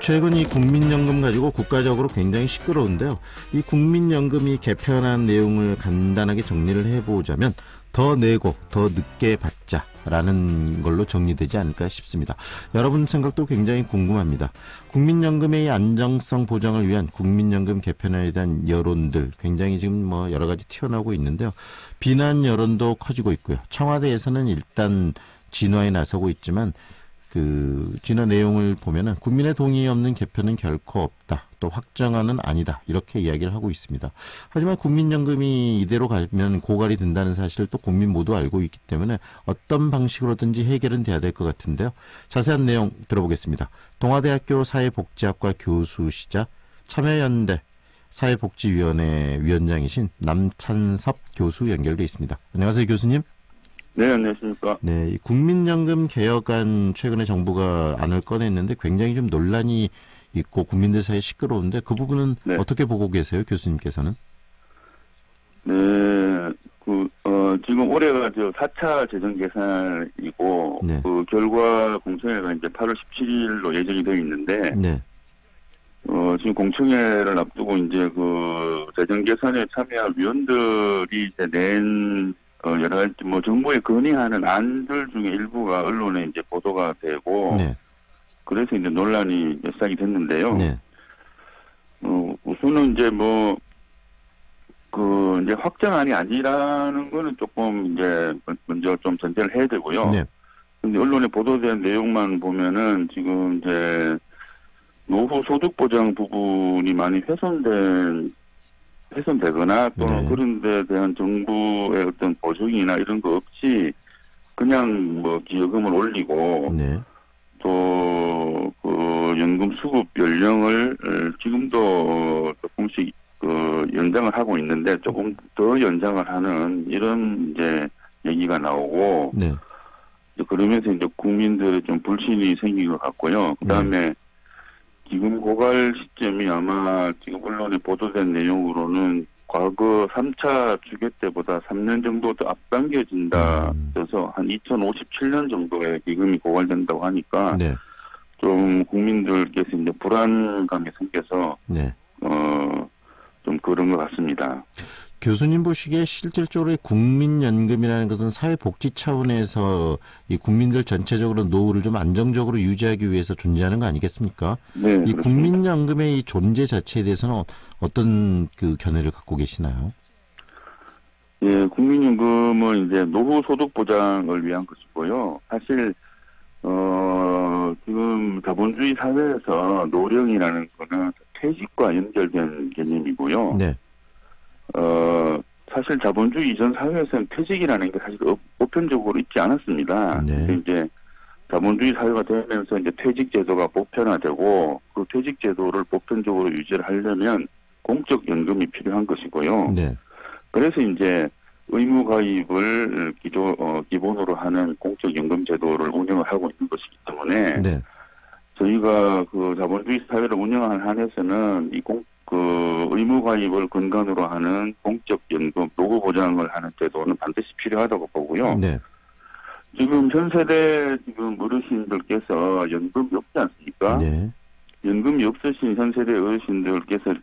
최근 이 국민연금 가지고 국가적으로 굉장히 시끄러운데요. 이 국민연금이 개편한 내용을 간단하게 정리를 해보자면 더 내고 더 늦게 받자라는 걸로 정리되지 않을까 싶습니다. 여러분 생각도 굉장히 궁금합니다. 국민연금의 안정성 보장을 위한 국민연금 개편에 대한 여론들 굉장히 지금 여러 가지 튀어나오고 있는데요. 비난 여론도 커지고 있고요. 청와대에서는 일단 진화에 나서고 있지만 진화 내용을 보면은 국민의 동의 없는 개편은 결코 없다. 또 확정안은 아니다. 이렇게 이야기를 하고 있습니다. 하지만 국민연금이 이대로 가면 고갈이 된다는 사실을 또 국민 모두 알고 있기 때문에 어떤 방식으로든지 해결은 돼야 될 것 같은데요. 자세한 내용 들어보겠습니다. 동아대학교 사회복지학과 교수시자 참여연대 사회복지위원회 위원장이신 남찬섭 교수 연결돼 있습니다. 안녕하세요, 교수님. 네, 안녕하십니까. 네, 이 국민연금 개혁안 최근에 정부가 안을 꺼냈는데 굉장히 좀 논란이 있고 국민들 사이에 시끄러운데 그 부분은 네. 어떻게 보고 계세요, 교수님께서는? 네, 지금 올해가 4차 재정 계산이고, 네. 그 결과 공청회가 이제 8월 17일로 예정이 되어 있는데, 네, 지금 공청회를 앞두고 이제 재정 계산에 참여할 위원들이 이제 낸 여러 가지 정부에 건의하는 안들 중에 일부가 언론에 이제 보도가 되고, 네, 그래서 이제 논란이 시작이 됐는데요. 네, 우선은 이제 이제 확정안이 아니라는 거는 조금 이제 먼저 좀 전제를 해야 되고요. 네, 근데 언론에 보도된 내용만 보면은 지금 이제 노후 소득 보장 부분이 많이 훼손되거나 또는 네. 그런 데 대한 정부의 어떤 보증이나 이런 거 없이 그냥 기여금을 올리고 네, 또 연금 수급 연령을 지금도 조금씩 연장을 하고 있는데 조금 더 연장을 하는 이런 이제 얘기가 나오고 네, 그러면서 이제 국민들의 좀 불신이 생긴 것 같고요. 그다음에 지금 고갈 시점이 아마 지금 언론에 보도된 내용으로는 과거 3차 주계 때보다 3년 정도 더 앞당겨진다. 그래서 한 2057년 정도에 기금이 고갈된다고 하니까 네, 좀 국민들께서 이제 불안감이 생겨서 네. 좀 그런 것 같습니다. 교수님 보시기에 실질적으로 이 국민연금이라는 것은 사회복지 차원에서 이 국민들 전체적으로 노후를 좀 안정적으로 유지하기 위해서 존재하는 거 아니겠습니까? 네, 이 그렇습니다. 국민연금의 이 존재 자체에 대해서는 어떤 견해를 갖고 계시나요? 예, 국민연금은 이제 노후 소득 보장을 위한 것이고요. 사실 지금 자본주의 사회에서 노령이라는 거는 퇴직과 연결된 개념이고요. 네, 사실 자본주의 이전 사회에서는 퇴직이라는 게 사실 보편적으로 있지 않았습니다. 네. 근데 이제 자본주의 사회가 되면서 이제 퇴직 제도가 보편화되고 그 퇴직 제도를 보편적으로 유지를 하려면 공적 연금이 필요한 것이고요. 네, 그래서 이제 의무 가입을 기본으로 하는 공적 연금 제도를 운영을 하고 있는 것이기 때문에 네, 저희가 자본주의 사회를 운영하는 한에서는 의무 가입을 근간으로 하는 공적 연금 노후 보장을 하는 제도는 반드시 필요하다고 보고요. 네, 지금 현 세대 어르신들께서 연금이 없지 않습니까? 네, 연금이 없으신 현 세대 어르신들께서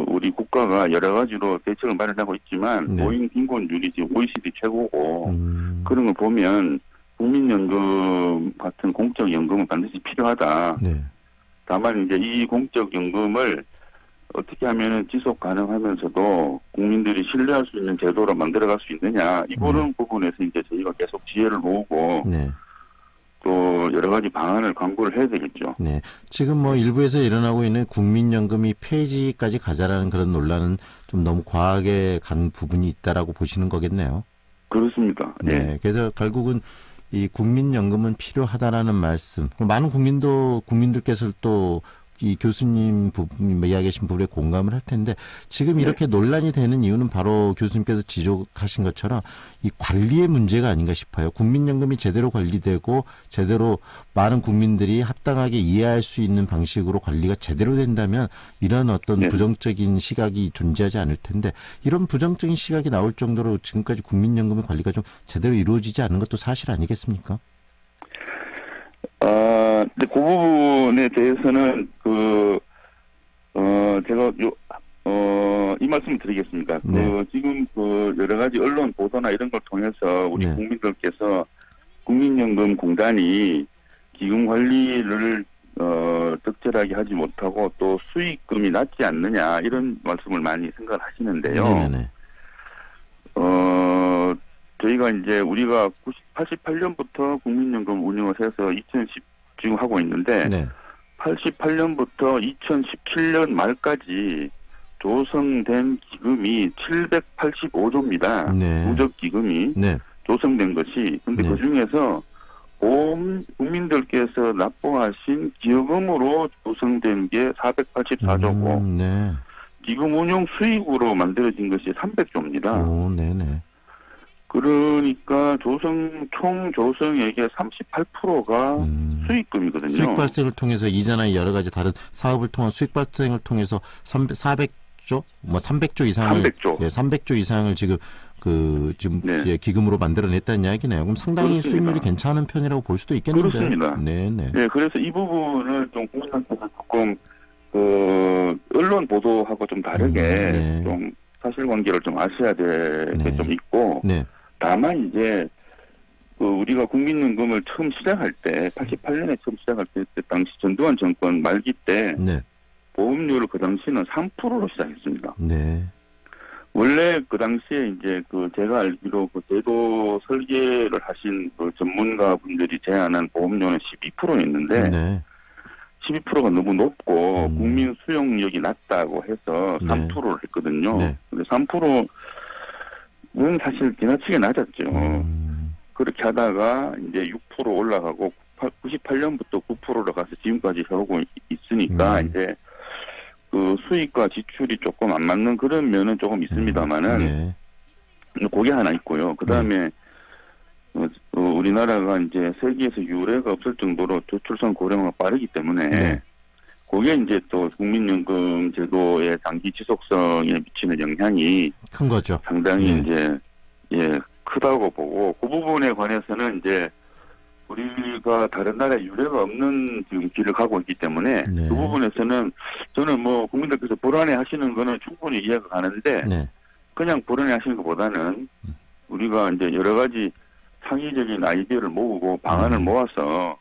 우리 국가가 여러 가지로 대책을 마련하고 있지만 네. 노인 빈곤율이 지금 OECD 최고고 그런 걸 보면 국민연금 같은 공적 연금은 반드시 필요하다. 네. 다만 이제 이 공적 연금을 어떻게 하면 지속 가능하면서도 국민들이 신뢰할 수 있는 제도로 만들어갈 수 있느냐 이런 부분에서 이제 저희가 계속 지혜를 모으고 네. 또 여러 가지 방안을 강구를 해야 되겠죠. 네. 지금 일부에서 일어나고 있는 국민연금이 폐지까지 가자라는 그런 논란은 좀 너무 과하게 간 부분이 있다라고 보시는 거겠네요. 그렇습니다. 네. 네. 그래서 결국은 이 국민연금은 필요하다라는 말씀. 많은 국민들께서 또 이 교수님 이야기하신 부분에 공감을 할 텐데 지금 이렇게 논란이 되는 이유는 바로 교수님께서 지적하신 것처럼 이 관리의 문제가 아닌가 싶어요. 국민연금이 제대로 관리되고 제대로 많은 국민들이 합당하게 이해할 수 있는 방식으로 관리가 제대로 된다면 이런 어떤 부정적인 시각이 존재하지 않을 텐데 이런 부정적인 시각이 나올 정도로 지금까지 국민연금의 관리가 좀 제대로 이루어지지 않은 것도 사실 아니겠습니까? 근데 그 부분에 대해서는 제가 이 말씀을 드리겠습니다. 네. 지금 여러 가지 언론 보도나 이런 걸 통해서 우리 네. 국민들께서 국민연금공단이 기금 관리를 적절하게 하지 못하고 또 수익금이 낮지 않느냐 이런 말씀을 많이 생각을 하시는데요. 네네네. 저희가 이제 우리가 88년부터 국민연금 운영을 해서 2010 지금 하고 있는데 네. 88년부터 2017년 말까지 조성된 기금이 785조입니다. 네. 누적 기금이 네. 조성된 것이. 근데 네. 그 중에서 국민들께서 납부하신 기여금으로 조성된 게 484조고 네. 기금 운용 수익으로 만들어진 것이 300조입니다. 오, 네네. 그러니까 총 조성액의 38%가 수익금이거든요. 수익 발생을 통해서 이자나 여러 가지 다른 사업을 통한 수익 발생을 통해서 400조, 300조 이상을 300조. 예, 300조 이상을 지금 네. 이제 기금으로 만들어냈다는 이야기네요. 그럼 상당히 그렇습니다. 수익률이 괜찮은 편이라고 볼 수도 있겠는데요. 그렇습니다. 네네. 네, 그래서 이 부분을 좀 국민한테서 조금 언론 보도하고 좀 다르게 네. 좀 사실관계를 좀 아셔야 될 게 네. 좀 있고 네. 다만 이제 우리가 국민연금을 처음 시작할 때 88년에 처음 시작할 때 당시 전두환 정권 말기 때 네. 보험료를 그 당시는 3%로 시작했습니다. 네. 원래 그 당시에 이제 제가 알기로 제도 설계를 하신 전문가분들이 제안한 보험료는 12%였는데 네. 12%가 너무 높고 국민 수용력이 낮다고 해서 3%를 했거든요. 네. 근데 3%는 사실 지나치게 낮았죠. 그렇게 하다가 이제 6% 올라가고 98년부터 9%로 가서 지금까지 해오고 있으니까 이제 수익과 지출이 조금 안 맞는 그런 면은 조금 있습니다만은 네. 그게 하나 있고요. 그 다음에 우리나라가 이제 세계에서 유례가 없을 정도로 저출산 고령화가 빠르기 때문에 네. 그게 이제 또 국민연금 제도의 장기 지속성에 미치는 영향이 큰 거죠. 상당히 네. 이제 크다고 보고 그 부분에 관해서는 이제 우리가 다른 나라에 유례가 없는 지금 길을 가고 있기 때문에 네. 그 부분에서는 저는 국민들께서 불안해하시는 거는 충분히 이해가 가는데 네. 그냥 불안해하시는 것보다는 우리가 이제 여러 가지 창의적인 아이디어를 모으고 방안을 모아서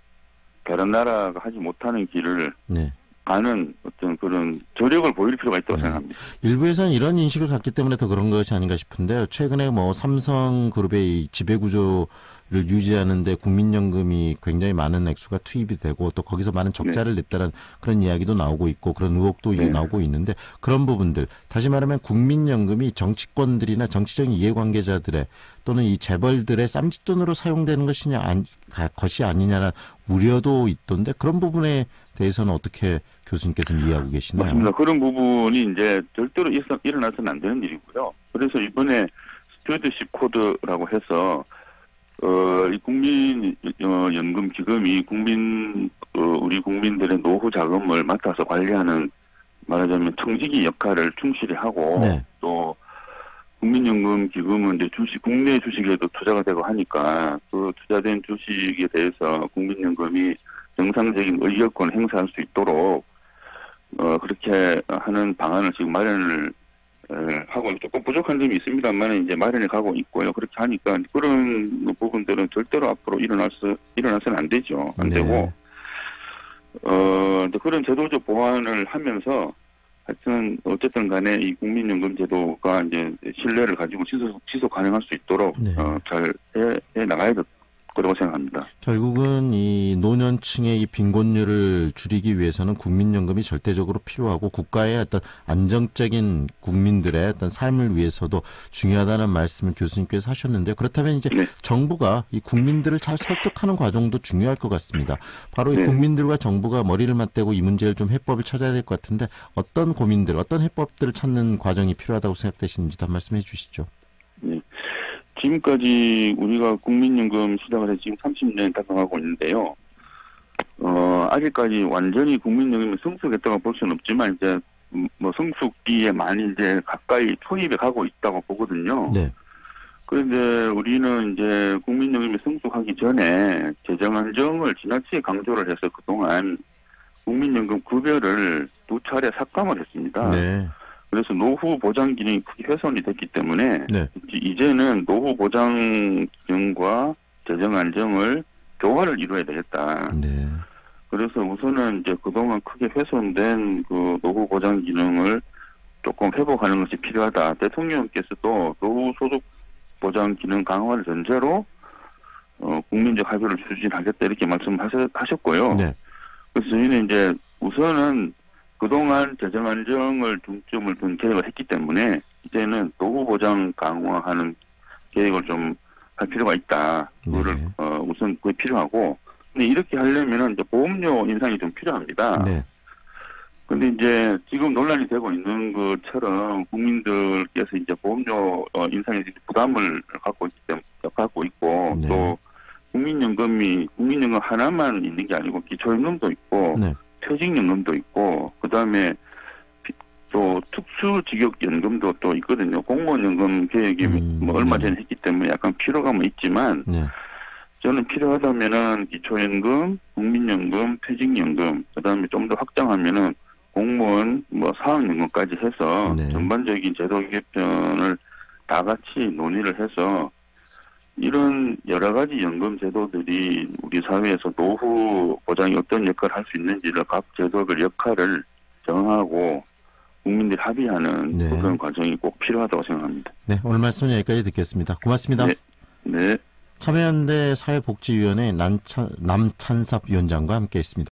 다른 나라가 하지 못하는 길을 네. 가는 어떤 그런 저력을 보일 필요가 있다고 생각합니다. 일부에서는 이런 인식을 갖기 때문에 더 그런 것이 아닌가 싶은데요. 최근에 삼성그룹의 이 지배구조를 유지하는데 국민연금이 굉장히 많은 액수가 투입이 되고 또 거기서 많은 적자를 냈다는 그런 이야기도 나오고 있고 그런 의혹도 나오고 있는데 그런 부분들 다시 말하면 국민연금이 정치권들이나 정치적인 이해관계자들의 또는 이 재벌들의 쌈짓돈으로 사용되는 것이 아니냐는 우려도 있던데 그런 부분에 대해서는 어떻게 교수님께서는 이해하고 계시나요? 맞습니다. 그런 부분이 이제 절대로 일어나서는 안 되는 일이고요. 그래서 이번에 스튜어드십 코드라고 해서 이 국민연금 기금이 우리 국민들의 노후 자금을 맡아서 관리하는 말하자면 청지기 역할을 충실히 하고 네. 또 국민연금 기금은 이제 국내 주식에도 투자가 되고 하니까 그 투자된 주식에 대해서 국민연금이 정상적인 의결권을 행사할 수 있도록 그렇게 하는 방안을 지금 마련을 하고 조금 부족한 점이 있습니다만 이제 마련해 가고 있고요. 그렇게 하니까 그런 부분들은 절대로 앞으로 일어나서는 안 되죠. 안 되고 그런 제도적 보완을 하면서 하여튼 어쨌든 간에 이 국민연금 제도가 이제 신뢰를 가지고 지속 가능할 수 있도록 잘 해 나가야 될 거라고 생각합니다. 결국은 이 노년층의 이 빈곤율을 줄이기 위해서는 국민연금이 절대적으로 필요하고 국가의 어떤 안정적인 국민들의 어떤 삶을 위해서도 중요하다는 말씀을 교수님께서 하셨는데요. 그렇다면 이제 정부가 이 국민들을 잘 설득하는 과정도 중요할 것 같습니다. 바로 이 국민들과 정부가 머리를 맞대고 이 문제를 좀 해법을 찾아야 될 것 같은데 어떤 고민들, 어떤 해법들을 찾는 과정이 필요하다고 생각되시는지도 한 말씀해 주시죠. 네. 지금까지 우리가 국민연금 시작을 해서 지금 30년 달성하고 있는데요. 아직까지 완전히 국민연금이 성숙했다고 볼 수는 없지만 이제 성숙기에 많이 이제 가까이 초입에 가고 있다고 보거든요. 네. 그런데 우리는 이제 국민연금이 성숙하기 전에 재정 안정을 지나치게 강조를 해서 그동안 국민연금 급여를 두 차례 삭감을 했습니다. 네. 그래서 노후 보장 기능이 크게 훼손이 됐기 때문에 네. 이제는 노후 보장 기능과 재정 안정을 조화를 이루어야 되겠다. 네. 그래서 우선은 이제 그동안 크게 훼손된 그 노후 보장 기능을 조금 회복하는 것이 필요하다. 대통령께서도 노후 소득 보장 기능 강화를 전제로 국민적 합의를 추진하겠다 이렇게 말씀하셨고요. 네. 그래서 저희는 이제 우선은 그동안 재정 안정을 중점을 둔 계획을 했기 때문에 이제는 노후 보장 강화하는 계획을 좀 할 필요가 있다. 그거를 네. 우선 그게 필요하고, 근데 이렇게 하려면은 이제 보험료 인상이 좀 필요합니다. 네. 근데 이제 지금 논란이 되고 있는 것처럼 국민들께서 이제 보험료 인상에 부담을 갖고 있고 네. 또 국민연금 하나만 있는 게 아니고 기초연금도 있고 네. 퇴직연금도 있고 그다음에 또 특수직역연금도 또 있거든요. 공무원연금 계획이 뭐 얼마 전에 했기 때문에 약간 피로감은 있지만 네. 저는 필요하다면은 기초연금, 국민연금, 퇴직연금, 그다음에 좀 더 확장하면은 공무원, 뭐 사학연금까지 해서 네. 전반적인 제도 개편을 다 같이 논의를 해서 이런 여러 가지 연금 제도들이 우리 사회에서 노후 보장이 어떤 역할을 할 수 있는지를 각 제도별 역할을 정하고 국민들이 합의하는 네. 그런 과정이 꼭 필요하다고 생각합니다. 네. 오늘 말씀 여기까지 듣겠습니다. 고맙습니다. 네. 네. 참여연대 사회복지위원회 남찬섭 위원장과 함께했습니다.